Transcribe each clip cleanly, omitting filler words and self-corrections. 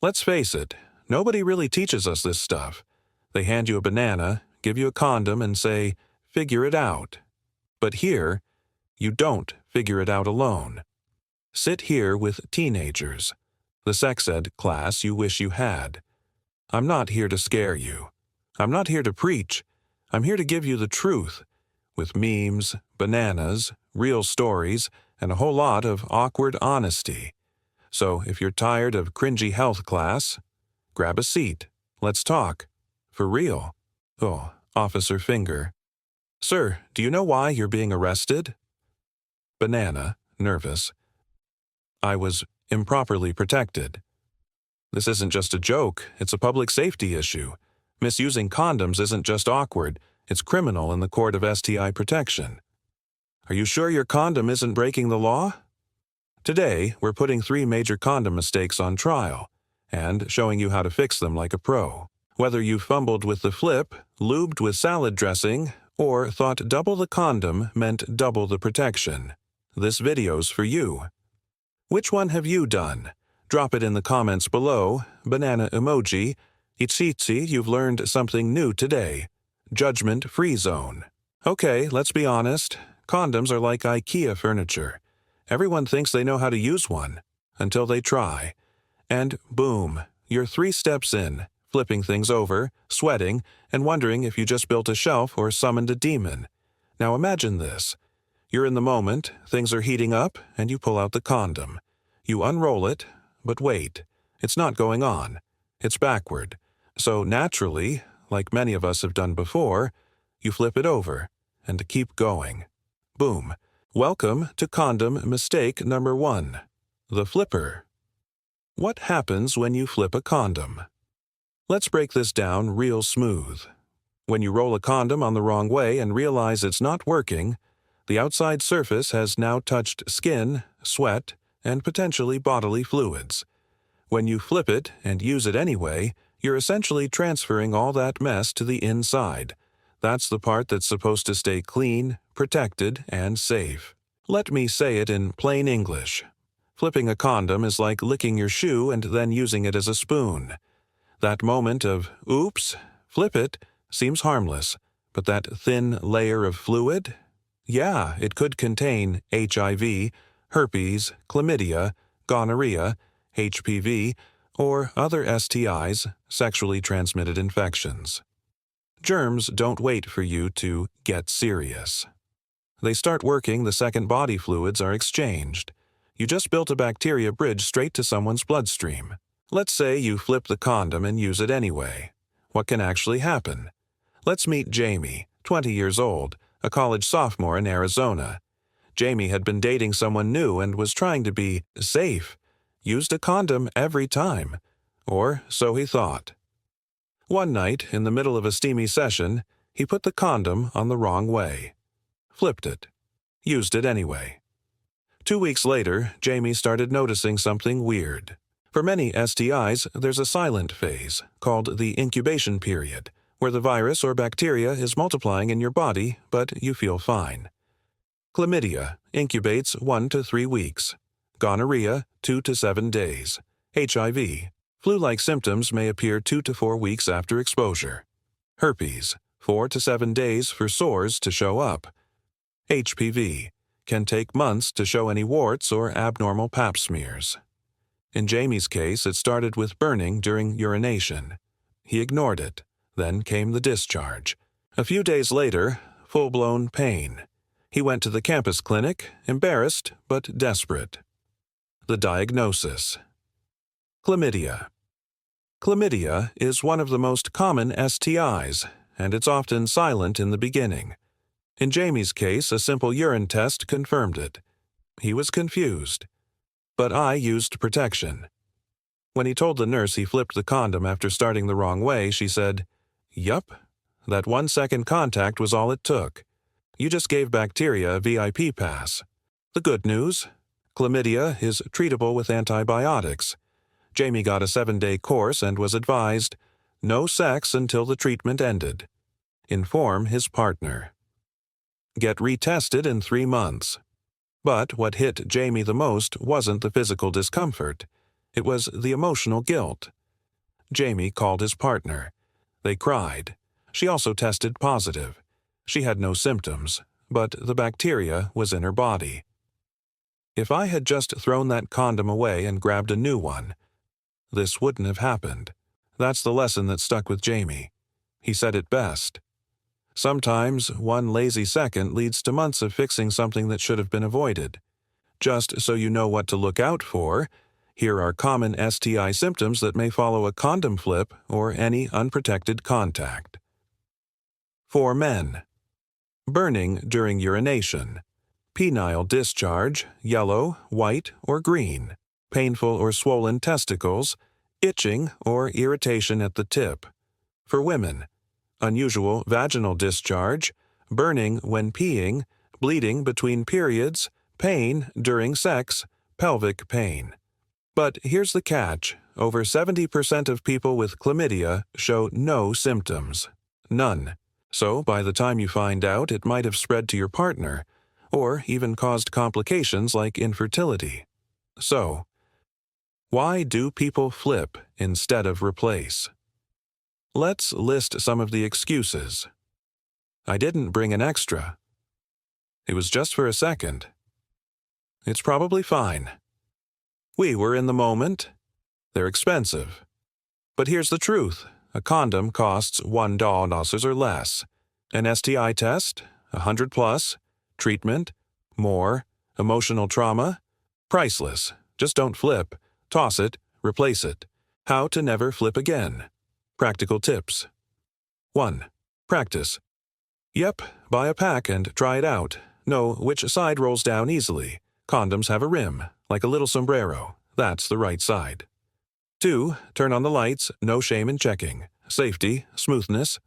Let's face it, nobody really teaches us this stuff. They hand you a banana, give you a condom, and say, figure it out. But here, you don't figure it out alone. Sit here with teenagers, the sex ed class you wish you had. I'm not here to scare you. I'm not here to preach. I'm here to give you the truth, with memes, bananas, real stories, and a whole lot of awkward honesty. So if you're tired of cringy health class, grab a seat. Let's talk. For real. Oh, Officer Finger. Sir, do you know why you're being arrested? Banana, nervous. I was improperly protected. This isn't just a joke, it's a public safety issue. Misusing condoms isn't just awkward, it's criminal in the court of STI protection. Are you sure your condom isn't breaking the law? Today, we're putting 3 major condom mistakes on trial and showing you how to fix them like a pro. Whether you fumbled with the flip, lubed with salad dressing, or thought double the condom meant double the protection, this video's for you. Which one have you done? Drop it in the comments below. Banana emoji. Itsitsi, you've learned something new today. Judgment-free zone. Okay, let's be honest. Condoms are like IKEA furniture. Everyone thinks they know how to use one, until they try. And boom, you're 3 steps in, flipping things over, sweating, and wondering if you just built a shelf or summoned a demon. Now imagine this. You're in the moment, things are heating up, and you pull out the condom. You unroll it, but wait, it's not going on. It's backward. So naturally, like many of us have done before, you flip it over, and keep going. Boom. Welcome to condom mistake number 1, the flipper. What happens when you flip a condom? Let's break this down real smooth. When you roll a condom on the wrong way and realize it's not working, the outside surface has now touched skin, sweat, and potentially bodily fluids. When you flip it and use it anyway, you're essentially transferring all that mess to the inside. That's the part that's supposed to stay clean, protected, and safe. Let me say it in plain English. Flipping a condom is like licking your shoe and then using it as a spoon. That moment of, oops, flip it, seems harmless, but that thin layer of fluid? Yeah, it could contain HIV, herpes, chlamydia, gonorrhea, HPV, or other STIs, sexually transmitted infections. Germs don't wait for you to get serious. They start working the second body fluids are exchanged. You just built a bacteria bridge straight to someone's bloodstream. Let's say you flip the condom and use it anyway. What can actually happen? Let's meet Jamie, 20 years old, a college sophomore in Arizona. Jamie had been dating someone new and was trying to be safe. Used a condom every time. Or so he thought. One night, in the middle of a steamy session, he put the condom on the wrong way. Flipped it. Used it anyway. 2 weeks later, Jamie started noticing something weird. For many STIs, there's a silent phase, called the incubation period, where the virus or bacteria is multiplying in your body, but you feel fine. Chlamydia incubates 1 to 3 weeks. Gonorrhea, 2 to 7 days. HIV. Flu-like symptoms may appear 2 to 4 weeks after exposure. Herpes, 4 to 7 days for sores to show up. HPV, can take months to show any warts or abnormal pap smears. In Jamie's case, it started with burning during urination. He ignored it. Then came the discharge. A few days later, full-blown pain. He went to the campus clinic, embarrassed but desperate. The diagnosis. Chlamydia. Chlamydia is one of the most common STIs, and it's often silent in the beginning. In Jamie's case, a simple urine test confirmed it. He was confused. But I used protection. When he told the nurse he flipped the condom after starting the wrong way, she said, "Yup, that 1-second contact was all it took. You just gave bacteria a VIP pass." The good news? Chlamydia is treatable with antibiotics. Jamie got a 7-day course and was advised, no sex until the treatment ended. Inform his partner. Get retested in 3 months. But what hit Jamie the most wasn't the physical discomfort. It was the emotional guilt. Jamie called his partner. They cried. She also tested positive. She had no symptoms, but the bacteria was in her body. If I had just thrown that condom away and grabbed a new one, this wouldn't have happened. That's the lesson that stuck with Jamie. He said it best. Sometimes one lazy second leads to months of fixing something that should have been avoided. Just so you know what to look out for, here are common STI symptoms that may follow a condom flip or any unprotected contact. For men: burning during urination, penile discharge, yellow, white, or green, painful or swollen testicles, itching or irritation at the tip. For women: unusual vaginal discharge, burning when peeing, bleeding between periods, pain during sex, pelvic pain. But here's the catch: over 70% of people with chlamydia show no symptoms. None. So by the time you find out, it might have spread to your partner, or even caused complications like infertility. So, why do people flip instead of replace? Let's list some of the excuses. I didn't bring an extra. It was just for a second. It's probably fine. We were in the moment. They're expensive. But here's the truth. A condom costs $1 or less. An STI test, $100+. Treatment, more. Emotional trauma, priceless. Just don't flip. Toss it, replace it. How to never flip again. Practical tips. 1. Practice. Yep, buy a pack and try it out. Know which side rolls down easily. Condoms have a rim, like a little sombrero. That's the right side. 2. Turn on the lights, no shame in checking. Safety, smoothness.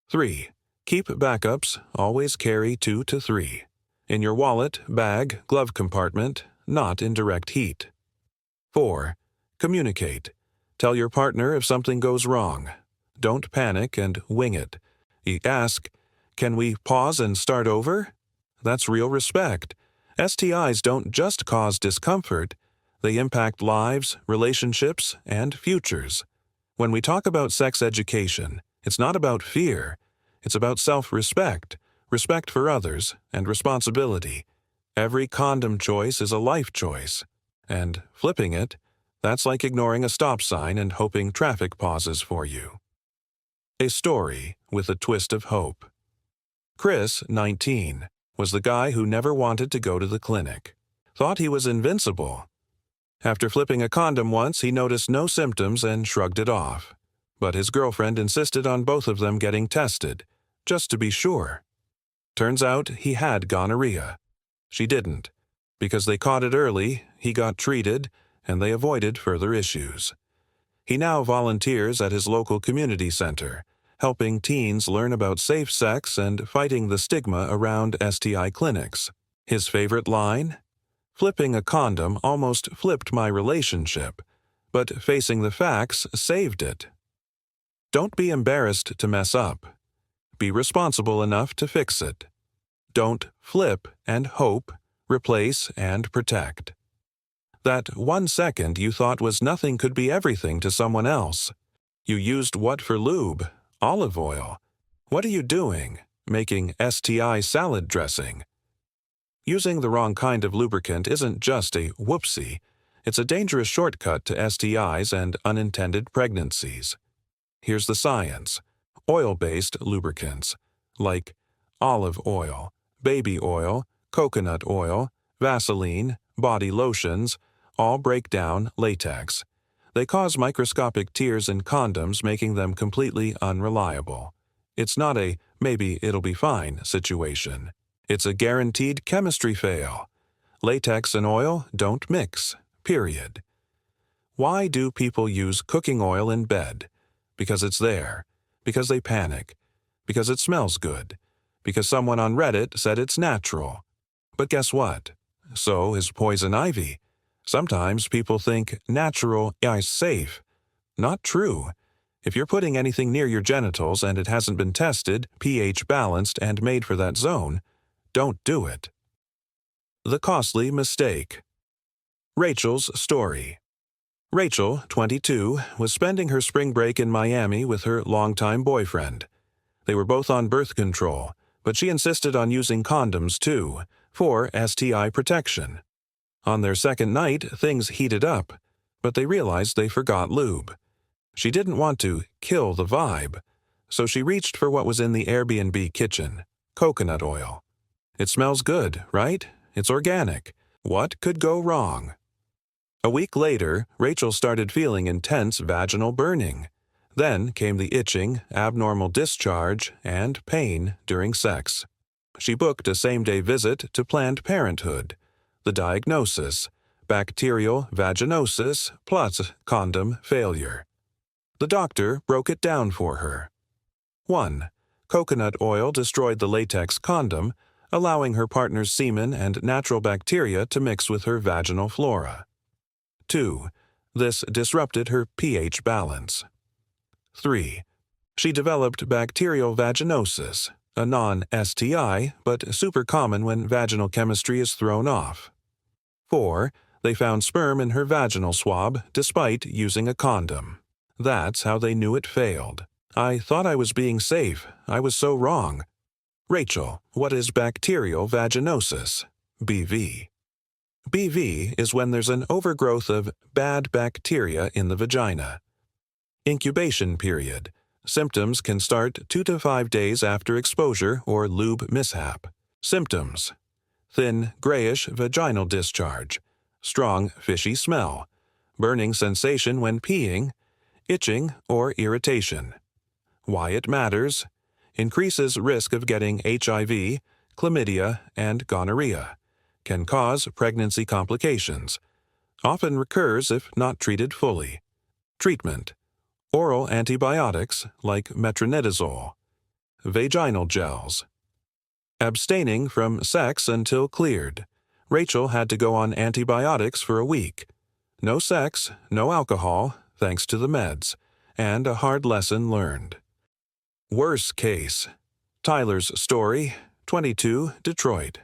3. Keep backups, always carry 2 to 3. In your wallet, bag, glove compartment, not in direct heat. 4. Communicate. Tell your partner if something goes wrong. Don't panic and wing it. Ask, can we pause and start over? That's real respect. STIs don't just cause discomfort, they impact lives, relationships, and futures. When we talk about sex education, it's not about fear. It's about self-respect, respect for others, and responsibility. Every condom choice is a life choice. And flipping it, that's like ignoring a stop sign and hoping traffic pauses for you. A story with a twist of hope. Chris, 19, was the guy who never wanted to go to the clinic. Thought he was invincible. After flipping a condom once, he noticed no symptoms and shrugged it off. But his girlfriend insisted on both of them getting tested, just to be sure. Turns out he had gonorrhea. She didn't. Because they caught it early, he got treated, and they avoided further issues. He now volunteers at his local community center, helping teens learn about safe sex and fighting the stigma around STI clinics. His favorite line? Flipping a condom almost flipped my relationship, but facing the facts saved it. Don't be embarrassed to mess up. Be responsible enough to fix it. Don't flip and hope, replace and protect. That 1 second you thought was nothing could be everything to someone else. You used what for lube? Olive oil. What are you doing? Making STI salad dressing. Using the wrong kind of lubricant isn't just a whoopsie. It's a dangerous shortcut to STIs and unintended pregnancies. Here's the science. Oil-based lubricants, like olive oil, baby oil, coconut oil, Vaseline, body lotions, all break down latex. They cause microscopic tears in condoms, making them completely unreliable. It's not a maybe it'll be fine situation. It's a guaranteed chemistry fail. Latex and oil don't mix, period. Why do people use cooking oil in bed? Because it's there. Because they panic. Because it smells good. Because someone on Reddit said it's natural. But guess what? So is poison ivy. Sometimes people think natural is safe. Not true. If you're putting anything near your genitals and it hasn't been tested, pH balanced, and made for that zone, don't do it. The costly mistake. Rachel's story. Rachel, 22, was spending her spring break in Miami with her longtime boyfriend. They were both on birth control, but she insisted on using condoms too, for STI protection. On their second night, things heated up, but they realized they forgot lube. She didn't want to kill the vibe, so she reached for what was in the Airbnb kitchen: coconut oil. It smells good, right? It's organic. What could go wrong? A week later, Rachel started feeling intense vaginal burning. Then came the itching, abnormal discharge, and pain during sex. She booked a same-day visit to Planned Parenthood. The diagnosis: bacterial vaginosis plus condom failure. The doctor broke it down for her. 1. Coconut oil destroyed the latex condom, allowing her partner's semen and natural bacteria to mix with her vaginal flora. 2. This disrupted her pH balance. 3. She developed bacterial vaginosis, a non-STI but super common when vaginal chemistry is thrown off. 4. They found sperm in her vaginal swab despite using a condom. That's how they knew it failed. I thought I was being safe. I was so wrong. Rachel, what is bacterial vaginosis? BV. BV is when there's an overgrowth of bad bacteria in the vagina. Incubation period. Symptoms can start 2 to 5 days after exposure or lube mishap. Symptoms: thin, grayish vaginal discharge, strong, fishy smell, burning sensation when peeing, itching or irritation. Why it matters: increases risk of getting HIV, chlamydia, and gonorrhea. Can cause pregnancy complications. Often recurs if not treated fully. Treatment: oral antibiotics like metronidazole. Vaginal gels. Abstaining from sex until cleared. Rachel had to go on antibiotics for a week. No sex, no alcohol, thanks to the meds, and a hard lesson learned. Worst case. Tyler's story, 22, Detroit.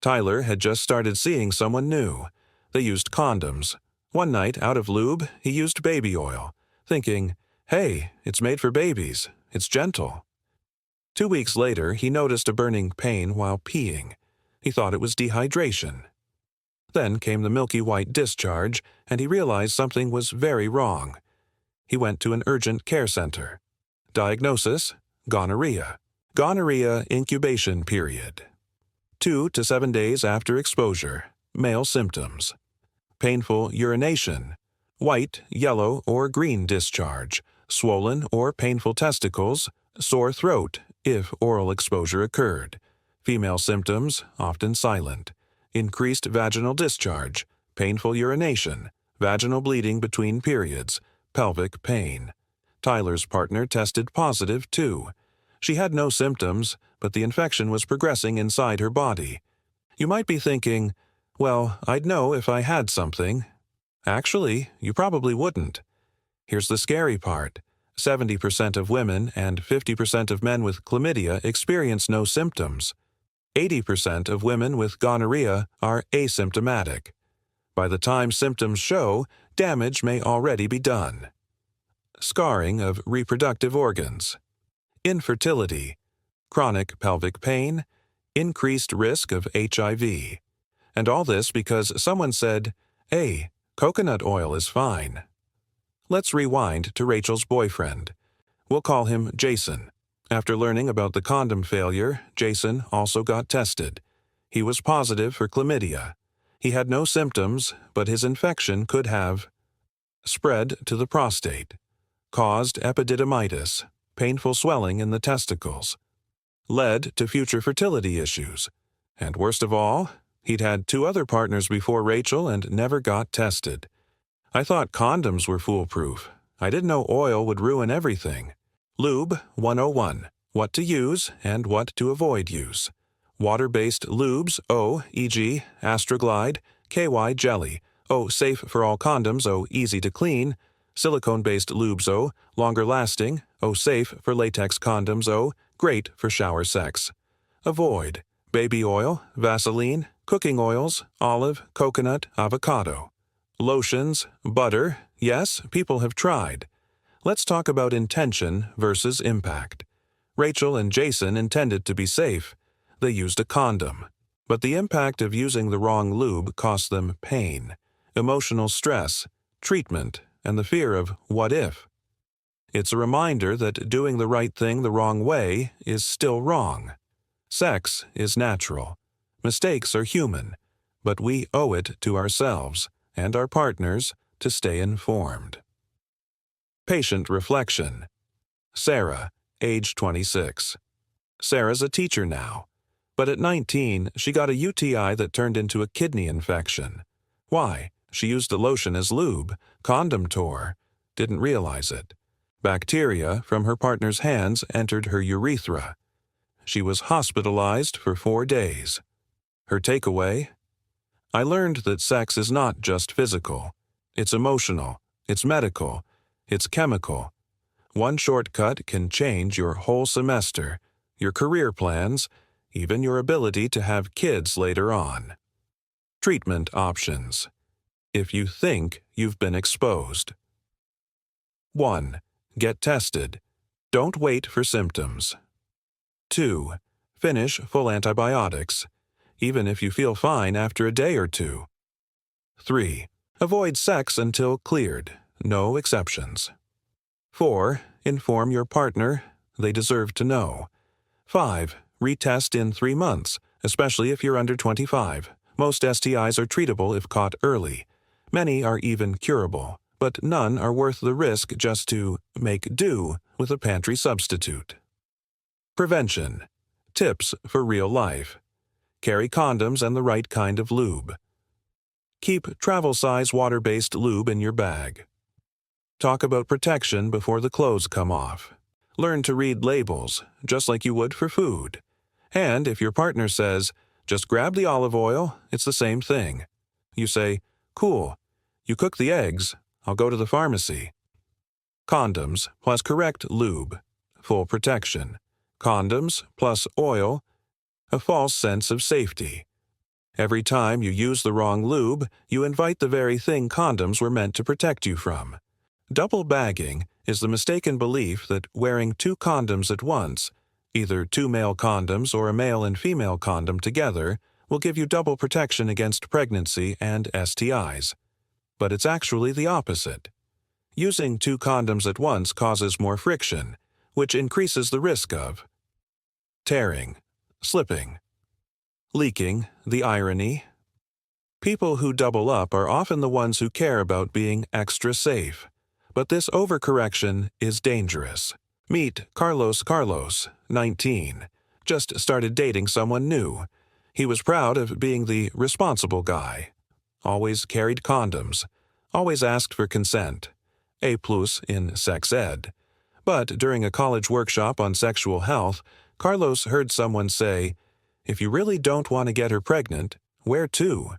Tyler had just started seeing someone new. They used condoms. One night, out of lube, he used baby oil, thinking, hey, it's made for babies. It's gentle. 2 weeks later, he noticed a burning pain while peeing. He thought it was dehydration. Then came the milky white discharge, and he realized something was very wrong. He went to an urgent care center. Diagnosis: gonorrhea. Gonorrhea incubation period. 2 to 7 days after exposure. Male symptoms: painful urination, white, yellow, or green discharge, swollen or painful testicles, sore throat if oral exposure occurred. Female symptoms, often silent. Increased vaginal discharge, painful urination, vaginal bleeding between periods, pelvic pain. Tyler's partner tested positive too. She had no symptoms, but the infection was progressing inside her body. You might be thinking, well, I'd know if I had something. Actually, you probably wouldn't. Here's the scary part. 70% of women and 50% of men with chlamydia experience no symptoms. 80% of women with gonorrhea are asymptomatic. By the time symptoms show, damage may already be done. Scarring of reproductive organs. Infertility. Chronic pelvic pain. Increased risk of HIV. And all this because someone said, hey, coconut oil is fine. Let's rewind to Rachel's boyfriend. We'll call him Jason. After learning about the condom failure, Jason also got tested. He was positive for chlamydia. He had no symptoms, but his infection could have spread to the prostate, caused epididymitis, painful swelling in the testicles, led to future fertility issues, and worst of all, he'd had 2 other partners before Rachel and never got tested. I thought condoms were foolproof. I didn't know oil would ruin everything. Lube 101. What to use and what to avoid use. Water-based lubes, O, e.g., Astroglide, KY jelly, O, safe for all condoms, O, easy to clean. Silicone-based lubes, O, longer lasting, O, safe for latex condoms, O, great for shower sex. Avoid baby oil, Vaseline, cooking oils, olive, coconut, avocado. Lotions, butter, yes, people have tried. Let's talk about intention versus impact. Rachel and Jason intended to be safe. They used a condom. But the impact of using the wrong lube cost them pain, emotional stress, treatment, and the fear of what if. It's a reminder that doing the right thing the wrong way is still wrong. Sex is natural. Mistakes are human, but we owe it to ourselves and our partners to stay informed. Patient reflection. Sarah, age 26. Sarah's a teacher now, but at 19, she got a UTI that turned into a kidney infection. Why? She used the lotion as lube, condom tore, didn't realize it. Bacteria from her partner's hands entered her urethra. She was hospitalized for 4 days. Her takeaway? I learned that sex is not just physical. It's emotional, it's medical, it's chemical. One shortcut can change your whole semester, your career plans, even your ability to have kids later on. Treatment options. If you think you've been exposed. 1. Get tested. Don't wait for symptoms. 2. Finish full antibiotics, even if you feel fine after a day or 2. 3. Avoid sex until cleared, no exceptions. 4. Inform your partner, they deserve to know. 5. Retest in 3 months, especially if you're under 25. Most STIs are treatable if caught early. Many are even curable, but none are worth the risk just to make do with a pantry substitute. Prevention. Tips for real life. Carry condoms and the right kind of lube. Keep travel-size water-based lube in your bag. Talk about protection before the clothes come off. Learn to read labels, just like you would for food. And if your partner says, just grab the olive oil, it's the same thing. You say, cool, you cook the eggs, I'll go to the pharmacy. Condoms plus correct lube, full protection. Condoms plus oil, a false sense of safety. Every time you use the wrong lube, you invite the very thing condoms were meant to protect you from. Double bagging is the mistaken belief that wearing 2 condoms at once, either 2 male condoms or a male and female condom together, will give you double protection against pregnancy and STIs. But it's actually the opposite. Using 2 condoms at once causes more friction, which increases the risk of tearing, slipping, leaking, the irony. People who double up are often the ones who care about being extra safe. But this overcorrection is dangerous. Meet Carlos, 19. Just started dating someone new. He was proud of being the responsible guy. Always carried condoms. Always asked for consent. A+ in sex ed. But during a college workshop on sexual health, Carlos heard someone say, if you really don't want to get her pregnant, wear 2.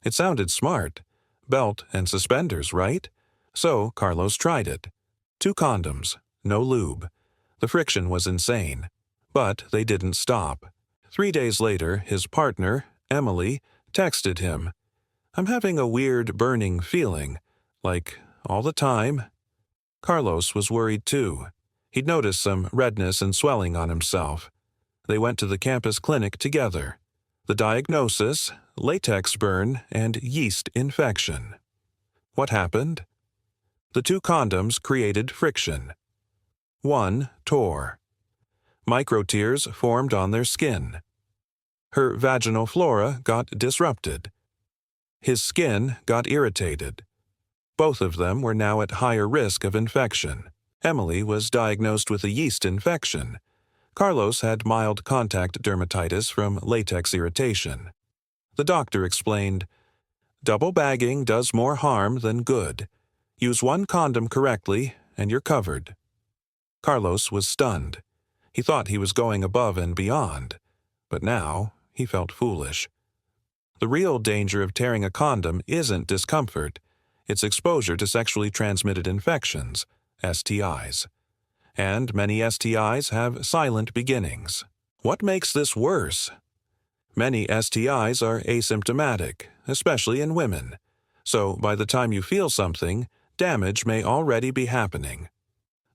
It sounded smart. Belt and suspenders, right? So Carlos tried it. 2 condoms, no lube. The friction was insane. But they didn't stop. 3 days later, his partner, Emily, texted him, I'm having a weird burning feeling, like all the time. Carlos was worried too. He'd noticed some redness and swelling on himself. They went to the campus clinic together. The diagnosis, latex burn and yeast infection. What happened? The 2 condoms created friction. 1 tore. Microtears formed on their skin. Her vaginal flora got disrupted. His skin got irritated. Both of them were now at higher risk of infection. Emily was diagnosed with a yeast infection. Carlos had mild contact dermatitis from latex irritation. The doctor explained, double bagging does more harm than good. Use 1 condom correctly, and you're covered. Carlos was stunned. He thought he was going above and beyond, but now he felt foolish. The real danger of tearing a condom isn't discomfort. It's exposure to sexually transmitted infections, STIs. And many STIs have silent beginnings. What makes this worse? Many STIs are asymptomatic, especially in women. So by the time you feel something, damage may already be happening.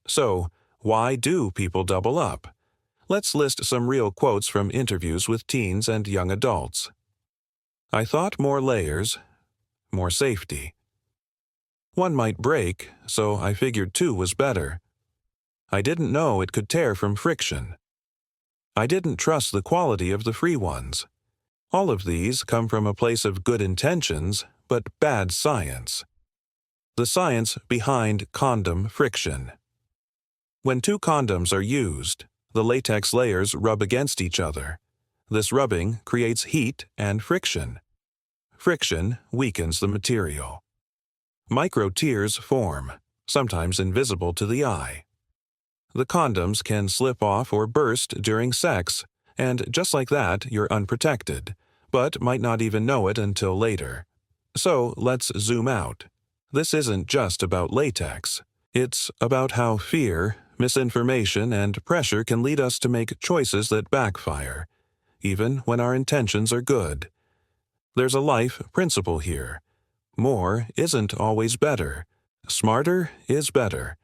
So, why do people double up? Let's list some real quotes from interviews with teens and young adults. I thought more layers, more safety. One might break, so I figured two was better. I didn't know it could tear from friction. I didn't trust the quality of the free ones. All of these come from a place of good intentions, but bad science. The science behind condom friction. When two condoms are used, the latex layers rub against each other. This rubbing creates heat and friction. Friction weakens the material. Micro tears form, sometimes invisible to the eye. The condoms can slip off or burst during sex, and just like that, you're unprotected, but might not even know it until later. So let's zoom out. This isn't just about latex. It's about how fear, misinformation, and pressure can lead us to make choices that backfire, even when our intentions are good. There's a life principle here. More isn't always better. Smarter is better.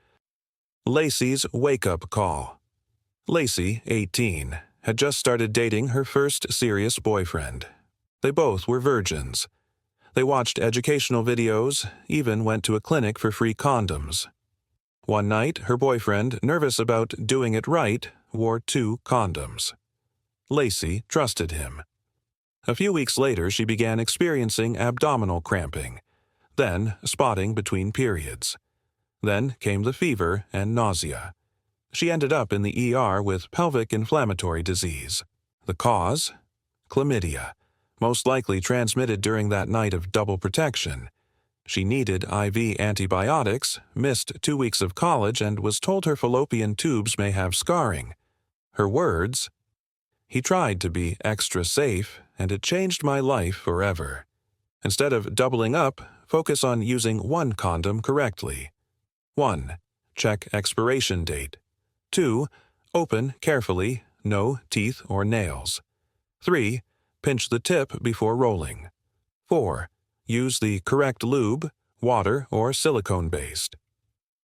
Lacey's wake-up call. Lacey, 18, had just started dating her first serious boyfriend. They both were virgins. They watched educational videos, even went to a clinic for free condoms. One night, her boyfriend, nervous about doing it right, wore 2 condoms. Lacey trusted him. A few weeks later, she began experiencing abdominal cramping, then spotting between periods. Then came the fever and nausea. She ended up in the ER with pelvic inflammatory disease. The cause? Chlamydia, most likely transmitted during that night of double protection. She needed IV antibiotics, missed 2 weeks of college, and was told her fallopian tubes may have scarring. Her words? He tried to be extra safe, and it changed my life forever. Instead of doubling up, focus on using one condom correctly. 1. Check expiration date. 2. Open carefully, no teeth or nails. 3. Pinch the tip before rolling. 4. Use the correct lube, water or silicone-based.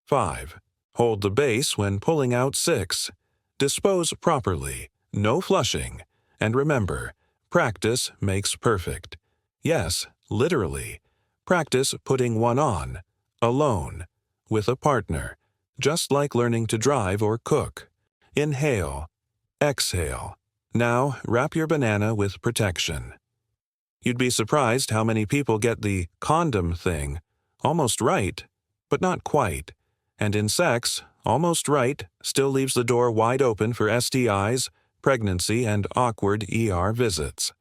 5. Hold the base when pulling out 6. Dispose properly, no flushing. And remember, practice makes perfect. Yes, literally. Practice putting one on, alone, with a partner, just like learning to drive or cook. Inhale, exhale. Now wrap your banana with protection. You'd be surprised how many people get the condom thing almost right, but not quite. And in sex, almost right still leaves the door wide open for STIs, pregnancy, and awkward ER visits.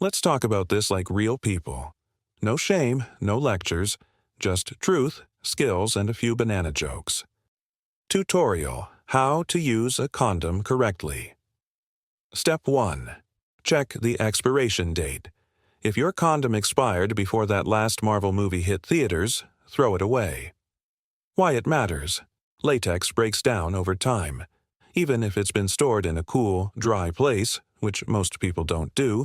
Let's talk about this like real people. No shame, no lectures, just truth, skills, and a few banana jokes. Tutorial: How to use a condom correctly. Step 1. Check the expiration date. If your condom expired before that last Marvel movie hit theaters, throw it away. Why it matters. Latex breaks down over time. Even if it's been stored in a cool, dry place, which most people don't do,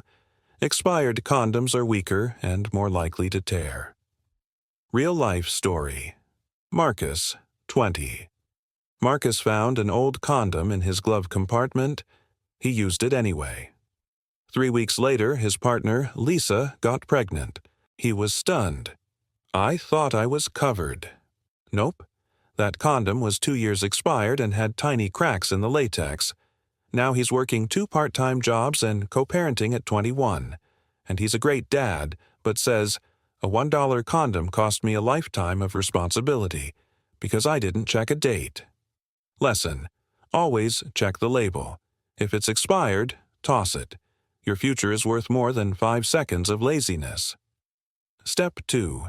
expired condoms are weaker and more likely to tear. Real-life story. Marcus, 20. Marcus found an old condom in his glove compartment. He used it anyway. 3 weeks later, his partner, Lisa, got pregnant. He was stunned. I thought I was covered. Nope. That condom was 2 years expired and had tiny cracks in the latex. Now he's working 2 part-time jobs and co-parenting at 21. And he's a great dad, but says, a $1 condom cost me a lifetime of responsibility because I didn't check a date. Lesson: always check the label. If it's expired, toss it. Your future is worth more than 5 seconds of laziness. Step 2.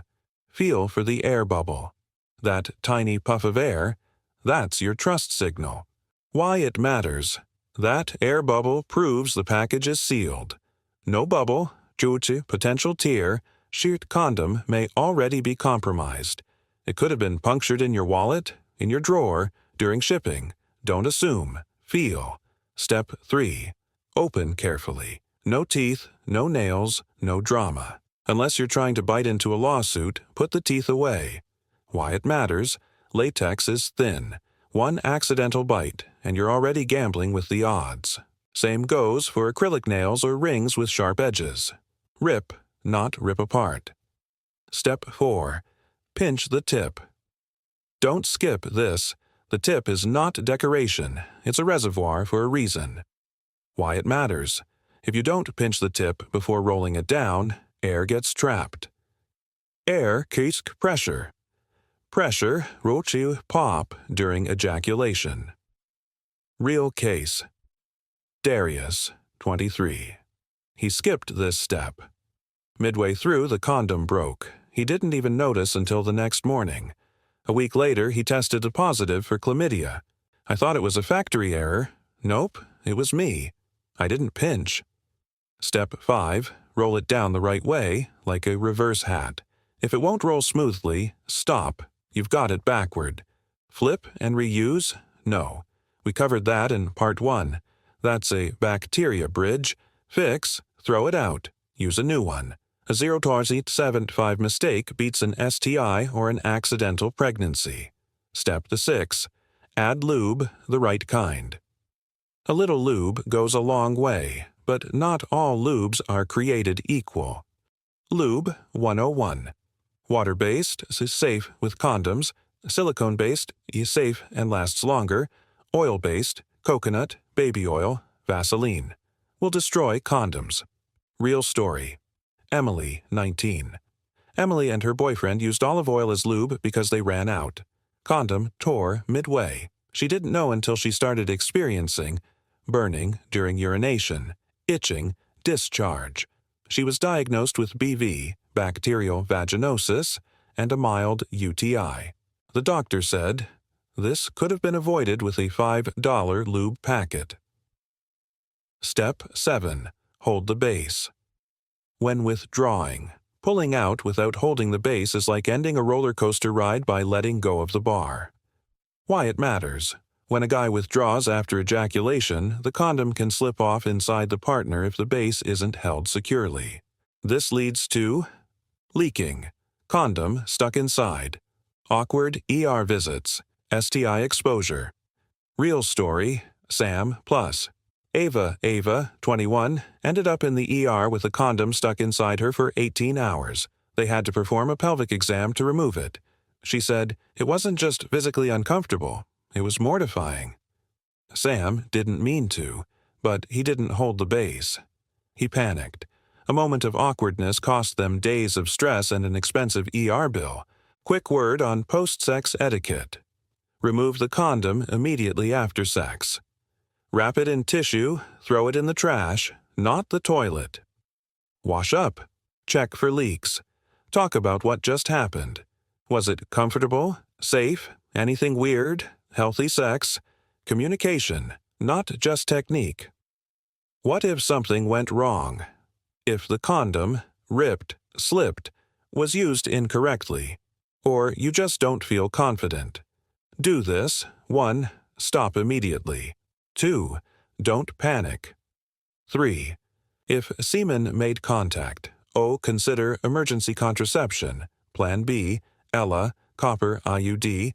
Feel for the air bubble. That tiny puff of air, that's your trust signal. Why it matters. That air bubble proves the package is sealed. No bubble, czucie, potential tear, sheared condom may already be compromised. It could have been punctured in your wallet, in your drawer, during shipping. Don't assume. Feel. Step 3. Open carefully. No teeth, no nails, no drama. Unless you're trying to bite into a lawsuit, put the teeth away. Why it matters: latex is thin. One accidental bite, and you're already gambling with the odds. Same goes for acrylic nails or rings with sharp edges. Rip, not rip apart. Step 4. Pinch the tip. Don't skip this. The tip is not decoration. It's a reservoir for a reason. Why it matters: if you don't pinch the tip before rolling it down, air gets trapped. Air keeps pressure. Pressure will you pop during ejaculation. Real case. Darius, 23. He skipped this step. Midway through, the condom broke. He didn't even notice until the next morning. A week later, he tested positive for chlamydia. I thought it was a factory error. Nope, it was me. I didn't pinch. Step 5. Roll it down the right way, like a reverse hat. If it won't roll smoothly, stop. You've got it backward. Flip and reuse? No. We covered that in Part 1. That's a bacteria bridge. Fix, throw it out. Use a new one. A 0.75 mistake beats an STI or an accidental pregnancy. Step 6. Add lube, the right kind. A little lube goes a long way, but not all lubes are created equal. Lube 101. Water-based is safe with condoms. Silicone-based is safe and lasts longer. Oil-based, coconut, baby oil, Vaseline, will destroy condoms. Real story. Emily, 19. Emily and her boyfriend used olive oil as lube because they ran out. Condom tore midway. She didn't know until she started experiencing burning during urination, itching, discharge. She was diagnosed with BV, bacterial vaginosis, and a mild UTI. The doctor said, this could have been avoided with a $5 lube packet. Step 7. Hold the base. When withdrawing, pulling out without holding the base is like ending a roller coaster ride by letting go of the bar. Why it matters: when a guy withdraws after ejaculation, the condom can slip off inside the partner if the base isn't held securely. This leads to leaking, condom stuck inside, awkward ER visits, STI exposure. Real story. Sam plus. Ava, 21, ended up in the ER with a condom stuck inside her for 18 hours. They had to perform a pelvic exam to remove it. She said, it wasn't just physically uncomfortable, it was mortifying. Sam didn't mean to, but he didn't hold the base. He panicked. A moment of awkwardness cost them days of stress and an expensive ER bill. Quick word on post-sex etiquette. Remove the condom immediately after sex. Wrap it in tissue, throw it in the trash, not the toilet. Wash up. Check for leaks. Talk about what just happened. Was it comfortable, safe, anything weird, healthy sex? Communication, not just technique. What if something went wrong? If the condom, ripped, slipped, was used incorrectly, or you just don't feel confident? Do this. 1. Stop immediately. 2. Don't panic. 3. If semen made contact, consider emergency contraception. Plan B, Ella, copper IUD.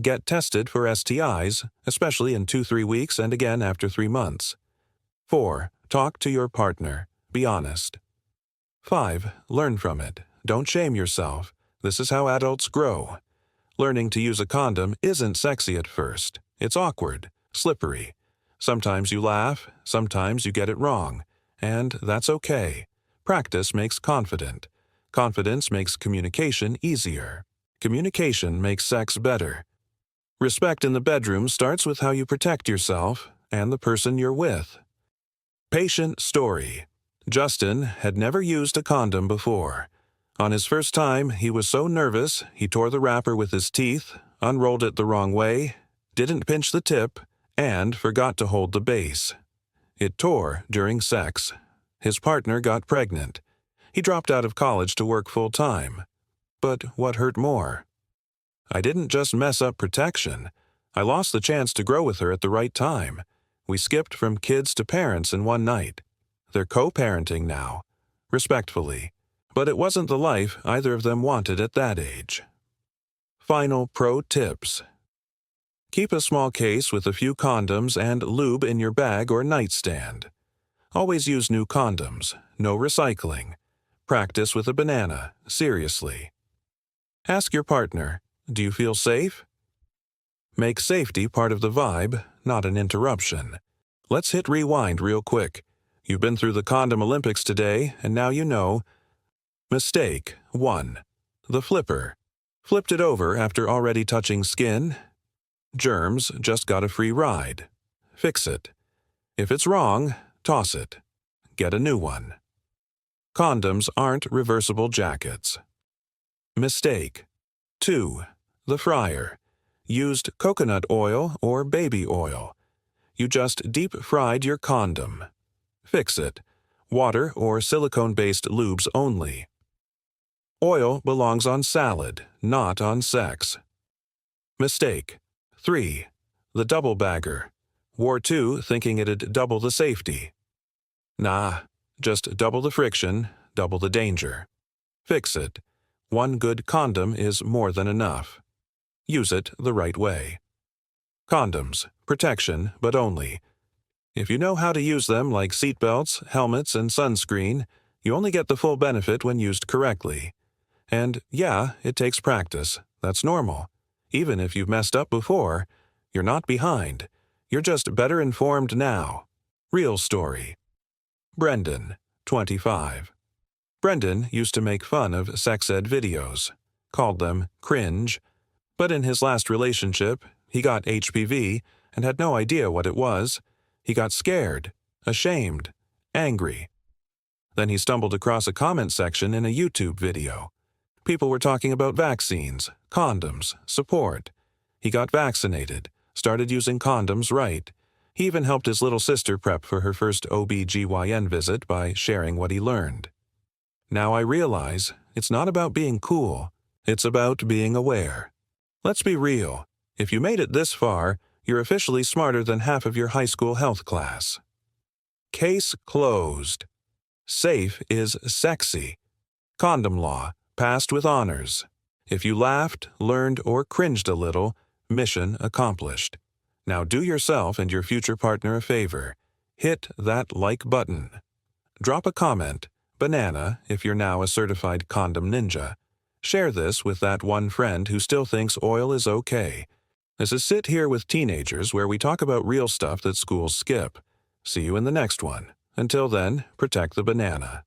Get tested for STIs, especially in 2-3 weeks and again after 3 months. 4. Talk to your partner. Be honest. 5. Learn from it. Don't shame yourself. This is how adults grow. Learning to use a condom isn't sexy at first. It's awkward, slippery. Sometimes you laugh, sometimes you get it wrong, and that's okay. Practice makes confident. Confidence makes communication easier. Communication makes sex better. Respect in the bedroom starts with how you protect yourself and the person you're with. Patient story. Justin had never used a condom before. On his first time, he was so nervous, he tore the wrapper with his teeth, unrolled it the wrong way, didn't pinch the tip, and forgot to hold the base. It tore during sex. His partner got pregnant. He dropped out of college to work full-time. But what hurt more? I didn't just mess up protection. I lost the chance to grow with her at the right time. We skipped from kids to parents in one night. They're co-parenting now. Respectfully. But it wasn't the life either of them wanted at that age. Final pro tips. Keep a small case with a few condoms and lube in your bag or nightstand. Always use new condoms, no recycling. Practice with a banana, seriously. Ask your partner, do you feel safe? Make safety part of the vibe, not an interruption. Let's hit rewind real quick. You've been through the Condom Olympics today, and now you know. Mistake 1. The flipper. Flipped it over after already touching skin. Germs just got a free ride. Fix it. If it's wrong, toss it. Get a new one. Condoms aren't reversible jackets. Mistake 2. The fryer. Used coconut oil or baby oil. You just deep fried your condom. Fix it. Water or silicone-based lubes only. Oil belongs on salad, not on sex. Mistake 3. The double bagger. Wore 2 thinking it'd double the safety. Nah, just double the friction, double the danger. Fix it. One good condom is more than enough. Use it the right way. Condoms, protection, but only. If you know how to use them like seatbelts, helmets, and sunscreen, you only get the full benefit when used correctly. And yeah, it takes practice. That's normal. Even if you've messed up before, you're not behind. You're just better informed now. Real story. Brendan, 25. Brendan used to make fun of sex ed videos, called them cringe, but in his last relationship, he got HPV and had no idea what it was. He got scared, ashamed, angry. Then he stumbled across a comment section in a YouTube video. People were talking about vaccines, condoms, support. He got vaccinated, started using condoms right. He even helped his little sister prep for her first OB/GYN visit by sharing what he learned. Now I realize it's not about being cool, it's about being aware. Let's be real. If you made it this far, you're officially smarter than half of your high school health class. Case closed. Safe is sexy. Condom law, passed with honors. If you laughed, learned, or cringed a little, mission accomplished. Now do yourself and your future partner a favor. Hit that like button. Drop a comment, banana if you're now a certified condom ninja. Share this with that one friend who still thinks oil is okay. This is Sit Here with Teenagers, where we talk about real stuff that schools skip. See you in the next one. Until then, protect the banana.